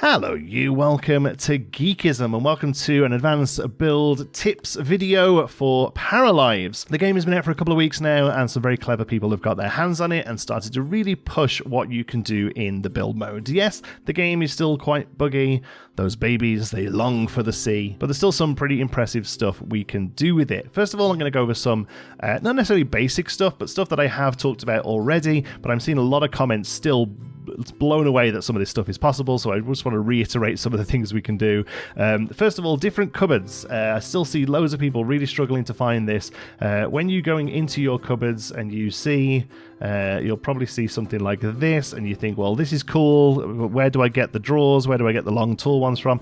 Hello you, welcome to Geekism and welcome to an advanced build tips video for Paralives. The game has been out for a couple of weeks now and some very clever people have got their hands on it and started to really push what you can do in the build mode. Yes, the game is still quite buggy, those babies, they long for the sea, but there's still some pretty impressive stuff we can do with it. First of all, I'm going to go over some, not necessarily basic stuff, but stuff that I have talked about already, but I'm seeing a lot of comments still blown away that some of this stuff is possible, so I just want to reiterate some of the things we can do. First of all, different cupboards. I still see loads of people really struggling to find this. When you're going into your cupboards and you see, you'll probably see something like this and you think, well, this is cool, where do I get the drawers, where do I get the long tall ones from?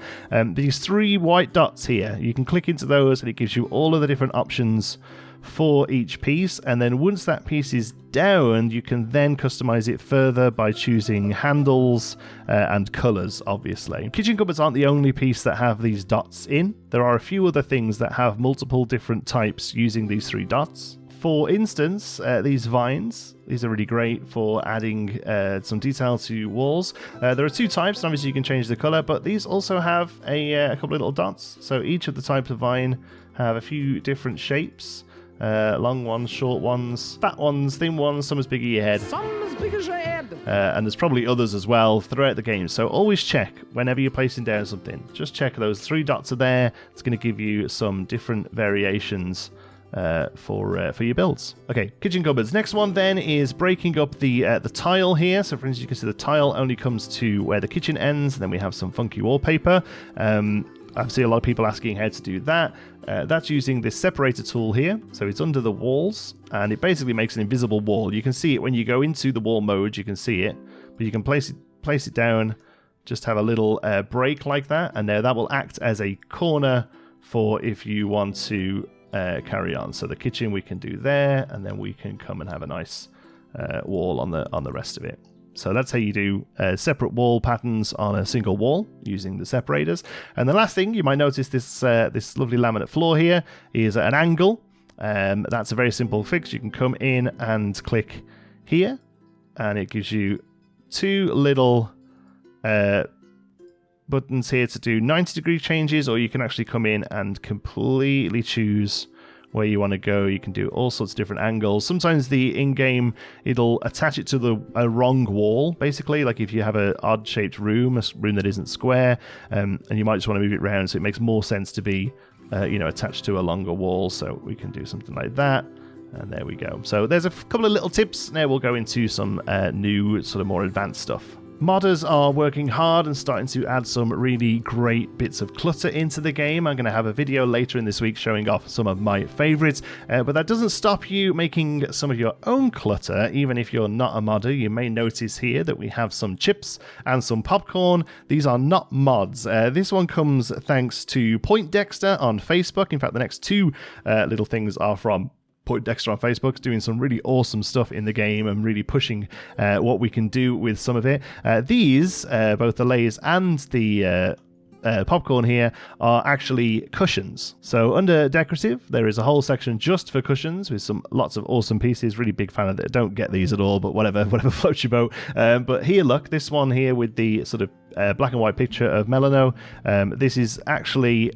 These three white dots here, you can click into those and it gives you all of the different options for each piece, and then once that piece is down you can then customize it further by choosing handles and colors. Obviously, kitchen cupboards aren't the only piece that have these dots in. There are a few other things that have multiple different types using these three dots. For instance, these vines, these are really great for adding some detail to walls. There are two types, and obviously you can change the color, but these also have a couple of little dots, so each of the types of vine have a few different shapes. Long ones, short ones, fat ones, thin ones, some as big as your head. Some as big as your head. And there's probably others as well throughout the game. So always check whenever you're placing down something. Just check those three dots are there. It's going to give you some different variations for your builds. Okay, kitchen cupboards. Next one then is breaking up the tile here. So for instance, you can see the tile only comes to where the kitchen ends, and then we have some funky wallpaper. I see a lot of people asking how to do that. That's using this separator tool here. So it's under the walls and it basically makes an invisible wall. You can see it when you go into the wall mode, you can see it, but you can place it down, just have a little break like that, and now that will act as a corner for if you want to carry on. So the kitchen we can do there, and then we can come and have a nice wall on the rest of it. So that's how you do separate wall patterns on a single wall using the separators. And the last thing, you might notice this lovely laminate floor here is an angle. That's a very simple fix. You can come in and click here, and it gives you two little buttons here to do 90-degree changes, or you can actually come in and completely choose where you want to go. You can do all sorts of different angles. Sometimes the in-game, it'll attach it to a wrong wall, basically, like if you have an odd-shaped room, a room that isn't square, and you might just want to move it around, so it makes more sense to be attached to a longer wall. So we can do something like that, and there we go. So there's a couple of little tips. Now we'll go into some new, sort of more advanced stuff. Modders are working hard and starting to add some really great bits of clutter into the game. I'm going to have a video later in this week showing off some of my favorites, but that doesn't stop you making some of your own clutter. Even if you're not a modder, you may notice here that we have some chips and some popcorn. These are not mods. This one comes thanks to PointDexter on Facebook. In fact, the next two little things are from PointDexter on Facebook, doing some really awesome stuff in the game and really pushing what we can do with some of it. These, both the Lays and the popcorn here, are actually cushions. So under decorative, there is a whole section just for cushions with lots of awesome pieces. Really big fan of it. Don't get these at all, but whatever floats your boat. But here, look, this one here with the sort of black and white picture of Melano. This is actually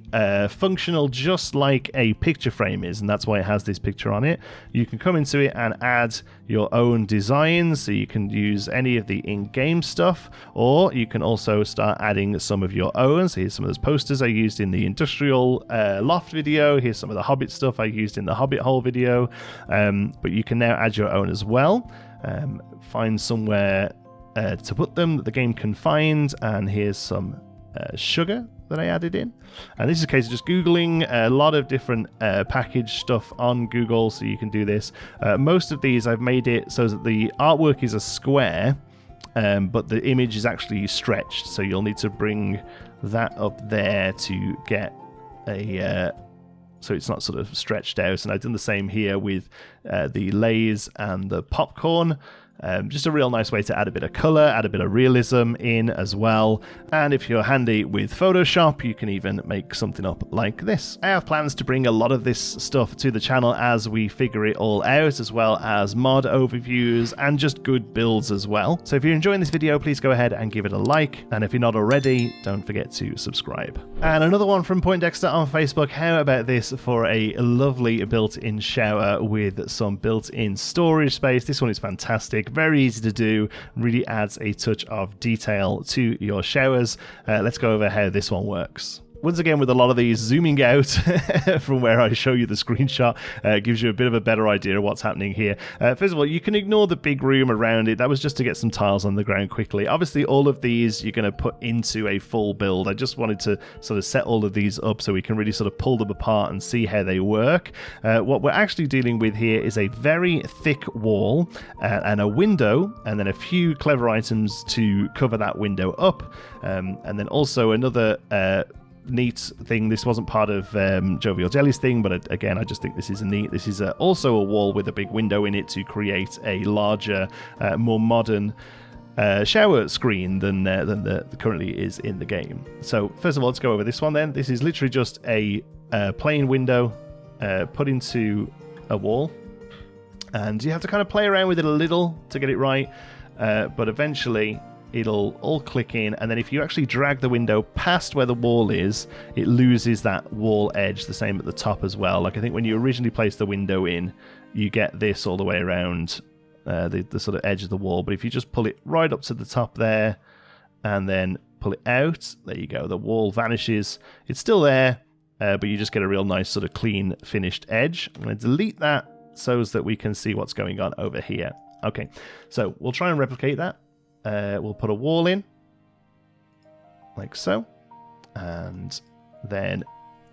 functional just like a picture frame is, and that's why it has this picture on it. You can come into it and add your own designs, so you can use any of the in-game stuff, or you can also start adding some of your own. So here's some of those posters I used in the Industrial Loft video. Here's some of the Hobbit stuff I used in the Hobbit Hole video. But you can now add your own as well. Find somewhere to put them that the game can find, and here's some sugar that I added in, and this is a case of just googling a lot of different package stuff on Google, so you can do this. Most of these I've made it so that the artwork is a square, but the image is actually stretched, so you'll need to bring that up there to get a so it's not sort of stretched out. And I've done the same here with the Lays and the popcorn. Just a real nice way to add a bit of color, add a bit of realism in as well. And if you're handy with Photoshop, you can even make something up like this. I have plans to bring a lot of this stuff to the channel as we figure it all out, as well as mod overviews and just good builds as well. So if you're enjoying this video, please go ahead and give it a like. And if you're not already, don't forget to subscribe. And another one from PointDexter on Facebook. How about this for a lovely built-in shower with some built-in storage space? This one is fantastic. Very easy to do, really adds a touch of detail to your showers. Let's go over how this one works. Once again, with a lot of these, zooming out from where I show you the screenshot gives you a bit of a better idea of what's happening here. First of all, you can ignore the big room around it. That was just to get some tiles on the ground quickly. Obviously, all of these you're going to put into a full build. I just wanted to sort of set all of these up so we can really sort of pull them apart and see how they work. What we're actually dealing with here is a very thick wall and a window, and then a few clever items to cover that window up. And then also another neat thing. This wasn't part of Jovial Jelly's thing, but again, I just think this is neat. This is also a wall with a big window in it to create a larger, more modern shower screen than the currently is in the game. So first of all, let's go over this one then. This is literally just a plain window put into a wall, and you have to kind of play around with it a little to get it right, but eventually it'll all click in, and then if you actually drag the window past where the wall is, it loses that wall edge. The same at the top as well. Like I think when you originally place the window in, you get this all the way around the sort of edge of the wall, but if you just pull it right up to the top there and then pull it out, there you go, the wall vanishes. It's still there, but you just get a real nice sort of clean finished edge. I'm going to delete that so that we can see what's going on over here. Okay, so we'll try and replicate that. We'll put a wall in, like so, and then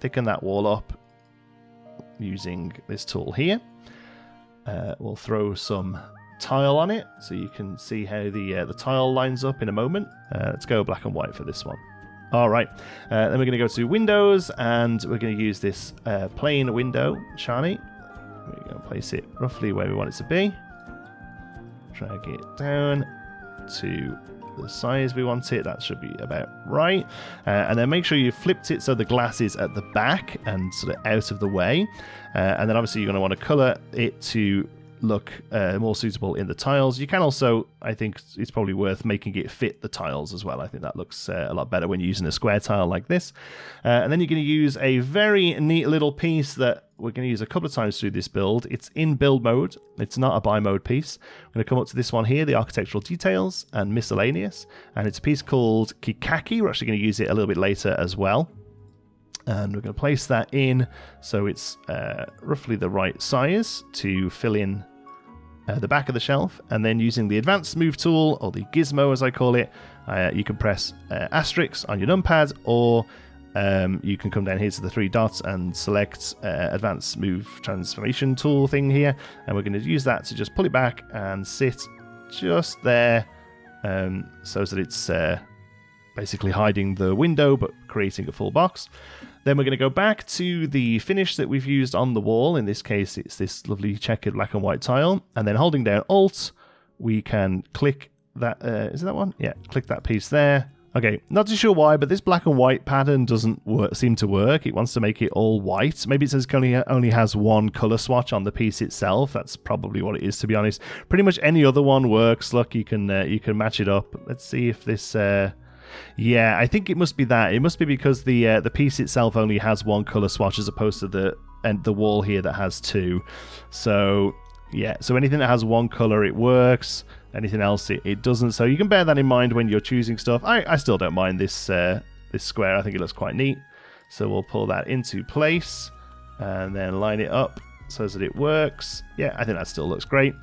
thicken that wall up using this tool here. We'll throw some tile on it so you can see how the tile lines up in a moment. Let's go black and white for this one. All right, then we're going to go to Windows, and we're going to use this plain window, shiny. We're going to place it roughly where we want it to be. Drag it down to the size we want it. That should be about right. And then make sure you flipped it so the glass is at the back and sort of out of the way. And then obviously you're going to want to color it to look more suitable in the tiles. You can also, I think it's probably worth making it fit the tiles as well. I think that looks a lot better when you're using a square tile like this. And then you're going to use a very neat little piece that we're going to use a couple of times through this build. It's in build mode. It's not a buy mode piece. I'm going to come up to this one here, the architectural details and miscellaneous. And it's a piece called Kikaki. We're actually going to use it a little bit later as well. And we're going to place that in so it's roughly the right size to fill in the back of the shelf. And then using the advanced smooth tool, or the gizmo as I call it, you can press asterisk on your numpad, or you can come down here to the three dots and select advanced smooth transformation tool thing here, and we're going to use that to just pull it back and sit just there, so that it's basically hiding the window but creating a full box. Then we're going to go back to the finish that we've used on the wall. In this case, it's this lovely checkered black and white tile, and then holding down Alt, we can click that. Is it that one? Yeah, click that piece there. Okay, not too sure why, but this black and white pattern doesn't seem to work. It wants to make it all white. Maybe it says it only has one color swatch on the piece itself. That's probably what it is, to be honest. Pretty much any other one works. Look, you can match it up. Let's see if this. Yeah, I think it must be that. It must be because the piece itself only has one color swatch as opposed to the wall here that has two. So yeah, so anything that has one color, it works. Anything else, it doesn't. So you can bear that in mind when you're choosing stuff. I still don't mind this this square. I think it looks quite neat. So we'll pull that into place and then line it up so that it works. Yeah, I think that still looks great.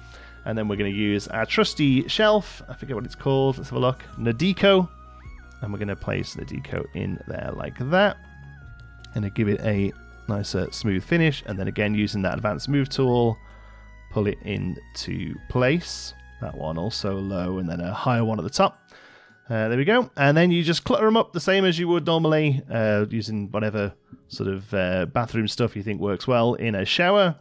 And then we're going to use our trusty shelf. I forget what it's called. Let's have a look. Nadeko. And we're going to place Nadeko in there like that. And to give it a nicer smooth finish. And then again, using that advanced move tool, pull it into place. That one also low, and then a higher one at the top. There we go. And then you just clutter them up the same as you would normally, using whatever sort of bathroom stuff you think works well in a shower.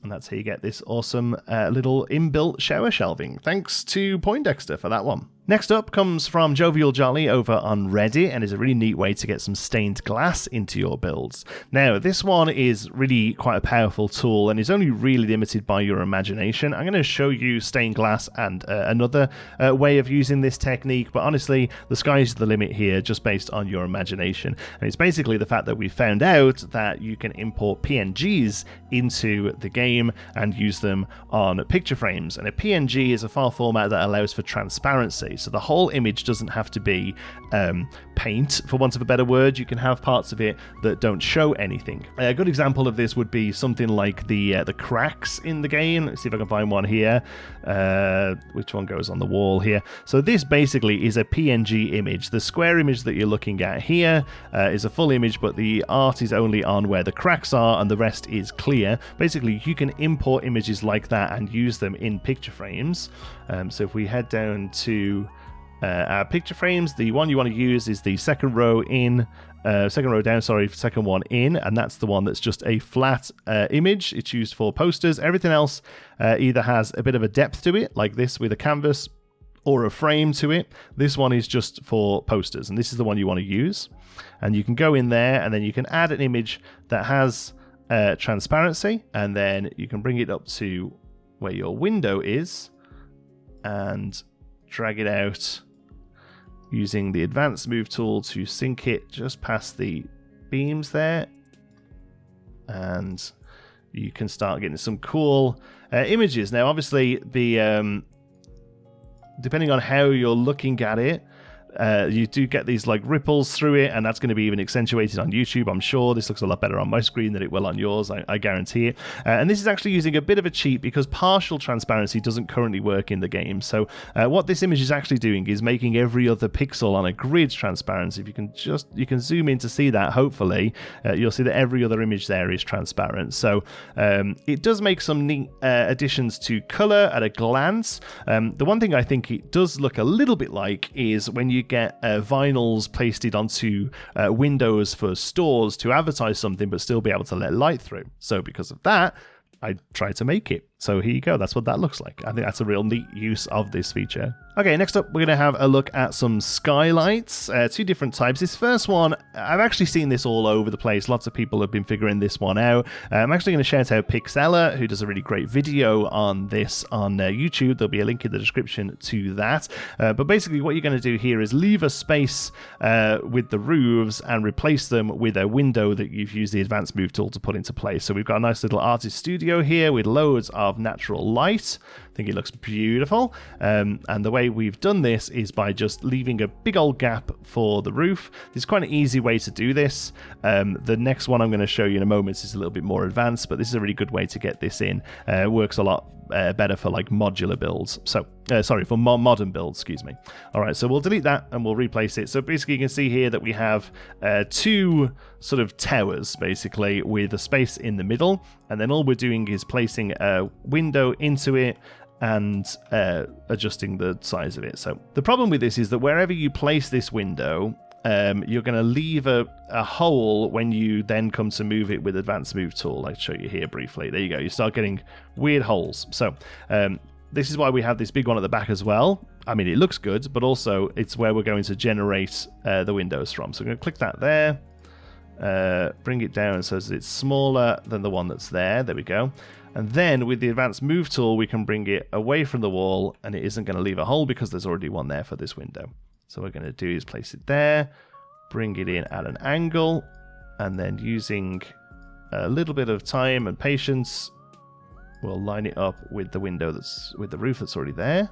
And that's how you get this awesome little inbuilt shower shelving. Thanks to PointDexter for that one. Next up comes from Jovial Jolly over on Reddit, and is a really neat way to get some stained glass into your builds. Now, this one is really quite a powerful tool and is only really limited by your imagination. I'm going to show you stained glass and another way of using this technique, but honestly, the sky's the limit here, just based on your imagination. And it's basically the fact that we found out that you can import PNGs into the game and use them on picture frames. And a PNG is a file format that allows for transparency. So the whole image doesn't have to be paint, for want of a better word. You can have parts of it that don't show anything. A good example of this would be something like the cracks in the game. Let's see if I can find one here. Which one goes on the wall here? So this basically is a PNG image. The square image that you're looking at here is a full image, but the art is only on where the cracks are and the rest is clear. Basically, you can import images like that and use them in picture frames. So if we head down to our picture frames, the one you want to use is the second row in, second row down, sorry, second one in, and that's the one that's just a flat image. It's used for posters. Everything else either has a bit of a depth to it, like this with a canvas, or a frame to it. This one is just for posters, and this is the one you want to use. And you can go in there, and then you can add an image that has transparency, and then you can bring it up to where your window is, and drag it out using the advanced move tool to sync it just past the beams there, and you can start getting some cool images. Now obviously the depending on how you're looking at it, you do get these like ripples through it, and that's going to be even accentuated on YouTube, I'm sure. This looks a lot better on my screen than it will on yours, I guarantee it. And this is actually using a bit of a cheat because partial transparency doesn't currently work in the game. So what this image is actually doing is making every other pixel on a grid transparent. If you can zoom in to see that, hopefully, you'll see that every other image there is transparent. So it does make some neat additions to color at a glance. The one thing I think it does look a little bit like is when you get vinyls pasted onto windows for stores to advertise something but still be able to let light through. So because of that, I tried to make it. So here you go, that's what that looks like. I think that's a real neat use of this feature. Okay, next up we're going to have a look at some skylights, two different types. This first one, I've actually seen this all over the place. Lots of people have been figuring this one out. I'm actually going to shout out Pixella, who does a really great video on this on YouTube. There'll be a link in the description to that. But basically what you're going to do here is leave a space with the roofs and replace them with a window that you've used the advanced move tool to put into place. So we've got a nice little artist studio here with loads of natural light. I think it looks beautiful. And the way we've done this is by just leaving a big old gap for the roof. It's quite an easy way to do this. The next one I'm going to show you in a moment is a little bit more advanced, but this is a really good way to get this in. It works a lot better for like modular builds. So sorry, for modern builds, excuse me. All right, so we'll delete that and we'll replace it. So basically you can see here that we have two sort of towers basically with a space in the middle, and then all we're doing is placing a window into it and adjusting the size of it. So the problem with this is that wherever you place this window, you're going to leave a hole when you then come to move it with advanced move tool. I'll show you here briefly. There you go. You start getting weird holes. So this is why we have this big one at the back as well. I mean, it looks good, but also it's where we're going to generate the windows from. So I'm going to click that there, bring it down so that it's smaller than the one that's there. There we go. And then with the advanced move tool, we can bring it away from the wall, and it isn't going to leave a hole because there's already one there for this window. So what we're going to do is place it there, bring it in at an angle, and then using a little bit of time and patience, we'll line it up with the window that's with the roof that's already there.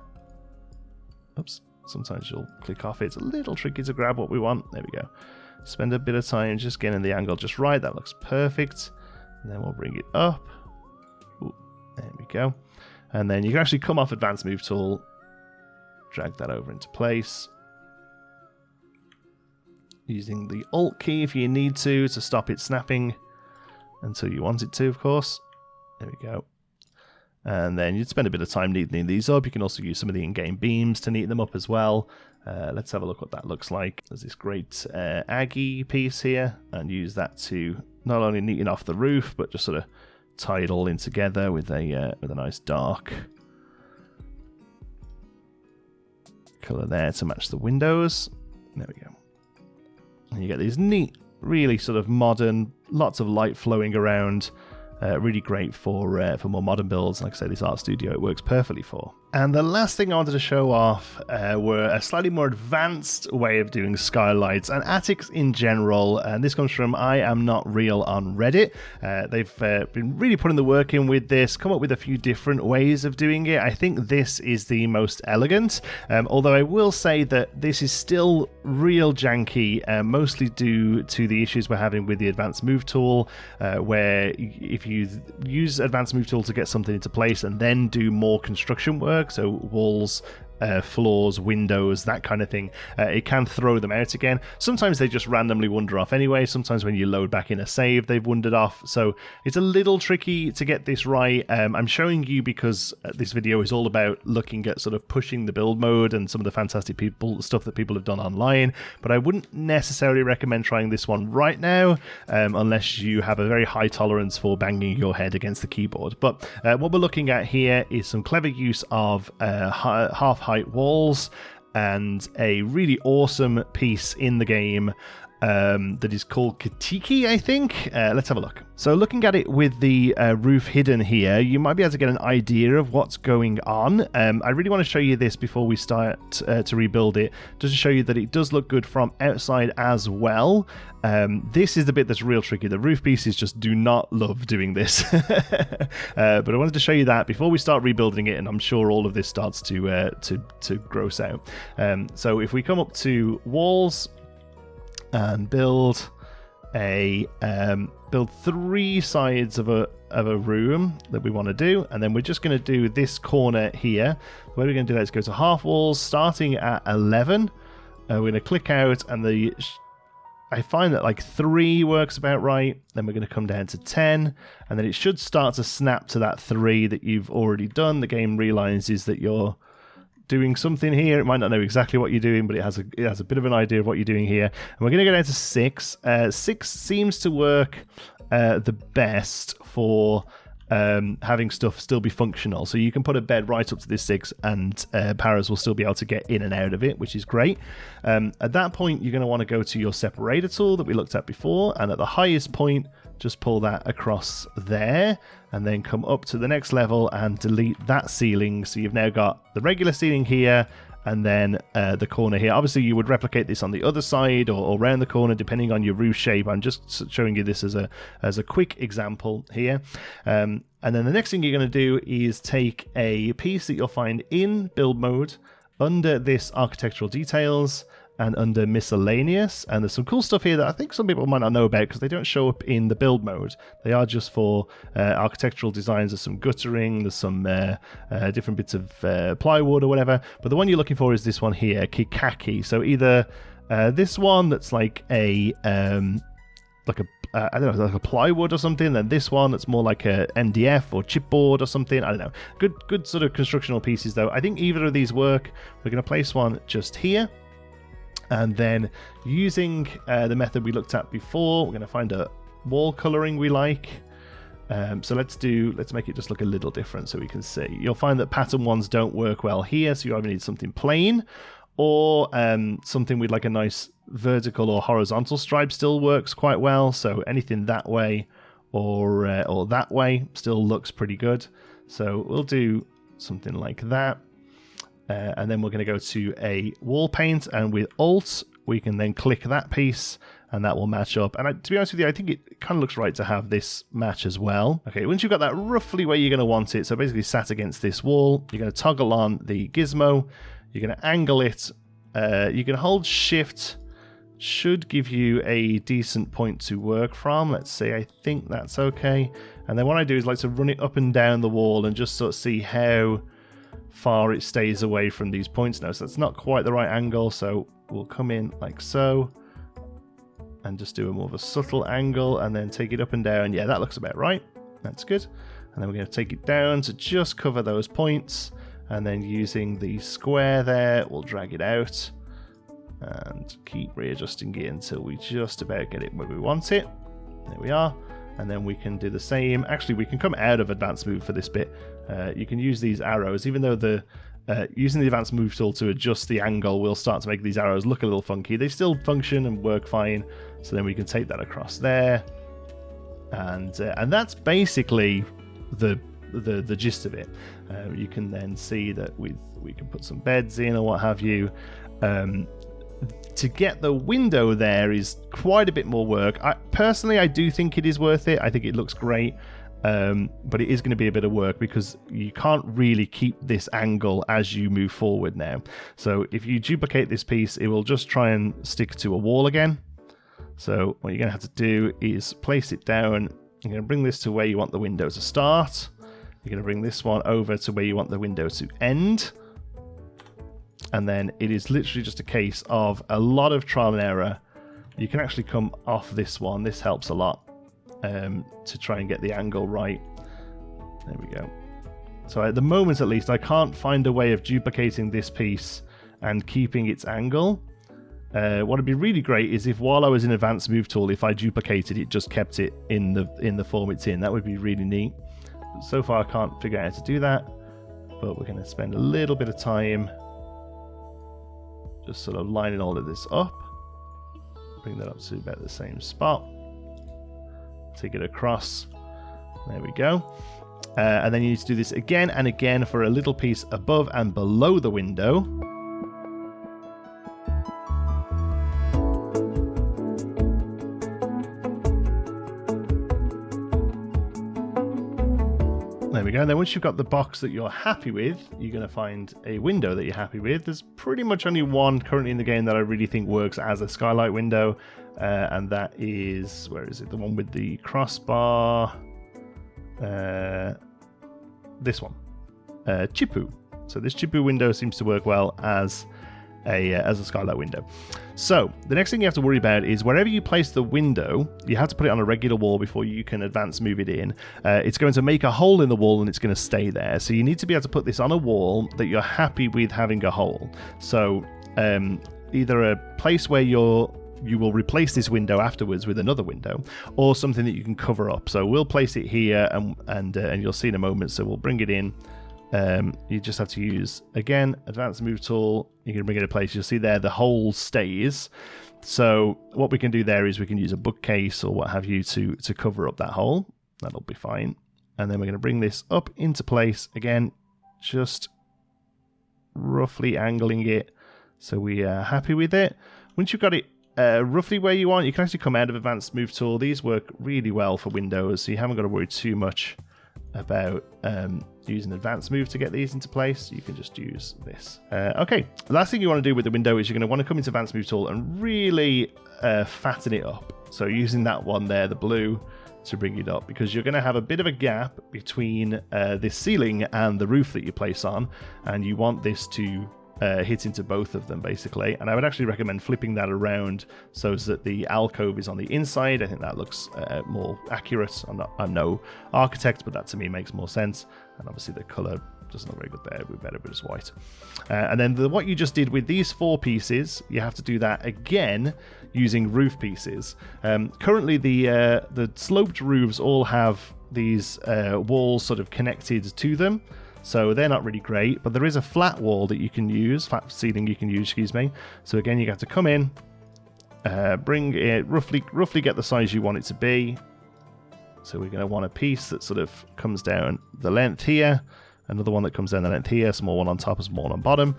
Oops, sometimes you'll click off it. It's a little tricky to grab what we want. There we go. Spend a bit of time just getting the angle just right. That looks perfect. And then we'll bring it up. Ooh, there we go. And then you can actually come off advanced move tool, drag that over into place, using the Alt key if you need to stop it snapping until you want it to, of course. There we go. And then you'd spend a bit of time neatening these up. You can also use some of the in-game beams to neaten them up as well. Let's have a look what that looks like. There's this great Aggie piece here, and use that to not only neaten off the roof, but just sort of tie it all in together with a nice dark color there to match the windows. There we go. And you get these neat, really sort of modern, lots of light flowing around. Really great for more modern builds. Like I say, this art studio it works perfectly for. And the last thing I wanted to show off were a slightly more advanced way of doing skylights and attics in general. And this comes from I Am Not Real on Reddit. They've been really putting the work in with this, come up with a few different ways of doing it. I think this is the most elegant, although I will say that this is still real janky, mostly due to the issues we're having with the advanced move tool, where if you use advanced move tool to get something into place and then do more construction work, so walls, floors, windows, that kind of thing, it can throw them out again. Sometimes they just randomly wander off anyway. Sometimes when you load back in a save, they've wandered off. So it's a little tricky to get this right. I'm showing you because this video is all about looking at sort of pushing the build mode and some of the fantastic stuff that people have done online. But I wouldn't necessarily recommend trying this one right now, unless you have a very high tolerance for banging your head against the keyboard. But what we're looking at here is some clever use of half-height walls and a really awesome piece in the game that is called Katiki, I think. Let's have a look. So looking at it with the roof hidden here, you might be able to get an idea of what's going on. I really want to show you this before we start to rebuild it, just to show you that it does look good from outside as well. This is the bit that's real tricky. The roof pieces just do not love doing this. But I wanted to show you that before we start rebuilding it, and I'm sure all of this starts to gross out. So if we come up to walls and build three sides of a room that we want to do, and then we're just going to do this corner here. The way we're going to do that is go to half walls starting at 11. We're going to click out, and I find that like 3 works about right. Then we're going to come down to 10, and then it should start to snap to that 3 that you've already done. The game realizes that you're doing something here. It might not know exactly what you're doing, but it has a bit of an idea of what you're doing here. And we're going to go down to 6. 6 seems to work the best for having stuff still be functional. So you can put a bed right up to this 6, and paras will still be able to get in and out of it, which is great. At that point, you're going to want to go to your separator tool that we looked at before, and at the highest point, just pull that across there, and then come up to the next level and delete that ceiling. So you've now got the regular ceiling here, and then the corner here. Obviously, you would replicate this on the other side or around the corner, depending on your roof shape. I'm just showing you this as a quick example here. And then the next thing you're going to do is take a piece that you'll find in build mode under this architectural details and under miscellaneous, and there's some cool stuff here that I think some people might not know about because they don't show up in the build mode. They are just for architectural designs. There's some guttering, there's some different bits of plywood or whatever, but the one you're looking for is this one here, Kikaki. So either this one that's like a I don't know, like a plywood or something, then this one that's more like a MDF or chipboard or something. I don't know. Good sort of constructional pieces though. I think either of these work. We're going to place one just here. And then using the method we looked at before, we're going to find a wall coloring we like. So let's make it just look a little different so we can see. You'll find that pattern ones don't work well here, so you either need something plain or something with like a nice vertical or horizontal stripe still works quite well. So anything that way or that way still looks pretty good. So we'll do something like that. And then we're going to go to a wall paint, and with Alt we can then click that piece and that will match up. And to be honest with you, I think it kind of looks right to have this match as well. Okay, once you've got that roughly where you're going to want it, so basically sat against this wall, you're going to toggle on the gizmo, you're going to angle it, you can hold shift, should give you a decent point to work from. Let's see, I think that's okay. And then what I do is like to run it up and down the wall and just sort of see how far it stays away from these points now. So that's not quite the right angle, so we'll come in like so and just do a more of a subtle angle and then take it up and down. Yeah, that looks about right. That's good. And then we're going to take it down to just cover those points, and then using the square there, we'll drag it out and keep readjusting it until we just about get it where we want it. There we are. And then we can do the same. Actually, we can come out of advanced move for this bit. You can use these arrows, even though using the advanced move tool to adjust the angle will start to make these arrows look a little funky. They still function and work fine. So then we can take that across there. And that's basically the gist of it. You can then see that we can put some beds in or what have you. To get the window there is quite a bit more work. Personally, I do think it is worth it. I think it looks great, but it is going to be a bit of work because you can't really keep this angle as you move forward now. So if you duplicate this piece, it will just try and stick to a wall again. So what you're going to have to do is place it down. You're going to bring this to where you want the window to start. You're going to bring this one over to where you want the window to end. And then it is literally just a case of a lot of trial and error. You can actually come off this one. This helps a lot to try and get the angle right. There we go. So at the moment, at least, I can't find a way of duplicating this piece and keeping its angle. What would be really great is if while I was in advanced move tool, if I duplicated it, just kept it in the form it's in. That would be really neat. But so far, I can't figure out how to do that. But we're going to spend a little bit of time just sort of lining all of this up. Bring that up to about the same spot. Take it across. There we go. And then you need to do this again and again for a little piece above and below the window. There we go. And then once you've got the box that you're happy with, you're going to find a window that you're happy with. There's pretty much only one currently in the game that I really think works as a skylight window. And that is, where is it? The one with the crossbar. This one. Chipu. So this Chipu window seems to work well as a skylight window. So the next thing you have to worry about is wherever you place the window, you have to put it on a regular wall before you can advance move it in. It's going to make a hole in the wall and it's going to stay there. So you need to be able to put this on a wall that you're happy with having a hole. So either a place where you will replace this window afterwards with another window, or something that you can cover up. So we'll place it here and you'll see in a moment. So we'll bring it in. You just have to use, again, advanced move tool. You can bring it in place. You'll see there the hole stays. So what we can do there is we can use a bookcase or what have you to cover up that hole. That'll be fine. And then we're going to bring this up into place again, just roughly angling it so we are happy with it. Once you've got it roughly where you want, you can actually come out of advanced move tool. These work really well for windows, so you haven't got to worry too much about using advanced move to get these into place. You can just use this. Okay, the last thing you want to do with the window is you're going to want to come into advanced move tool and really fatten it up. So using that one there, the blue, to bring it up, because you're going to have a bit of a gap between this ceiling and the roof that you place on, and you want this to hit into both of them basically. And I would actually recommend flipping that around so that the alcove is on the inside. I think that looks more accurate. I'm no architect, but that to me makes more sense. And obviously the color doesn't look very good there. We're better with just white. And then what you just did with these 4 pieces, you have to do that again using roof pieces. Currently the sloped roofs all have these walls sort of connected to them. So they're not really great, but there is a flat wall that you can use, flat ceiling you can use, excuse me. So again, you have to come in, bring it, roughly get the size you want it to be. So we're going to want a piece that sort of comes down the length here, another one that comes down the length here, small one on top, a small one on bottom.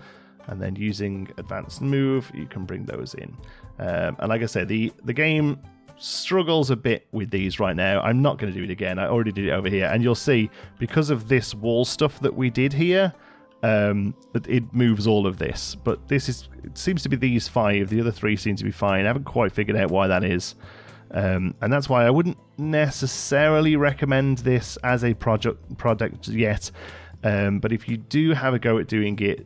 And then using advanced move, you can bring those in. And like I said, the game struggles a bit with these right now. I'm not going to do it again. I already did it over here, and you'll see because of this wall stuff that we did here, it moves all of this. But it seems to be these 5. The other 3 seem to be fine. I haven't quite figured out why that is, and that's why I wouldn't necessarily recommend this as a project yet. But if you do have a go at doing it,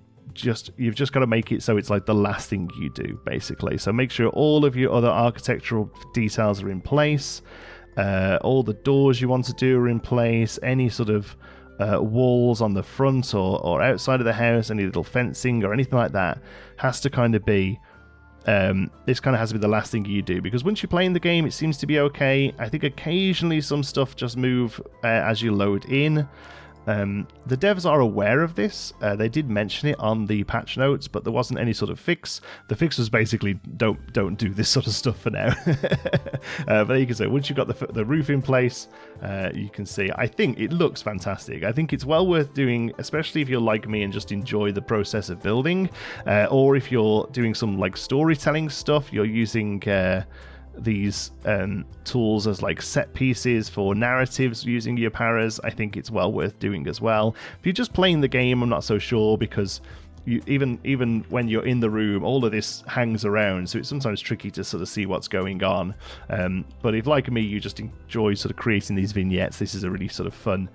you've just got to make it so it's like the last thing you do, basically. So make sure all of your other architectural details are in place, all the doors you want to do are in place, any sort of walls on the front or outside of the house, any little fencing or anything like that has to kind of be this kind of has to be the last thing you do, because once you're playing the game, it seems to be okay. I think occasionally some stuff just move as you load in. The devs are aware of this. They did mention it on the patch notes, but there wasn't any sort of fix. The fix was basically don't do this sort of stuff for now. But you can say once you've got the roof in place, you can see. I think it looks fantastic. I think it's well worth doing, especially if you're like me and just enjoy the process of building, or if you're doing some like storytelling stuff. You're using these tools as like set pieces for narratives using your paras. I think it's well worth doing as well. If you're just playing the game, I'm not so sure, because even when you're in the room, all of this hangs around, so it's sometimes tricky to sort of see what's going on. But if, like me, you just enjoy sort of creating these vignettes, this is a really sort of fun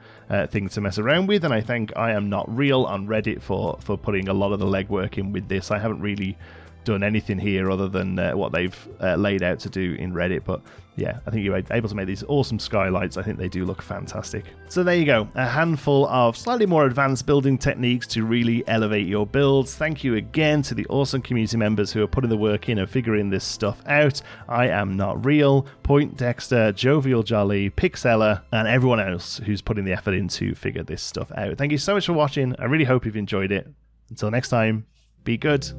thing to mess around with. And I think I am not real on Reddit for putting a lot of the legwork in with this. I haven't really done anything here other than what they've laid out to do in Reddit, but yeah, I think you're able to make these awesome skylights. I think they do look fantastic. So there you go, a handful of slightly more advanced building techniques to really elevate your builds. Thank you again to the awesome community members who are putting the work in and figuring this stuff out. I am not real, PointDexter, Jovial Jolly, Pixella, and everyone else who's putting the effort in to figure this stuff out. Thank you so much for watching. I really hope you've enjoyed it. Until next time, be good.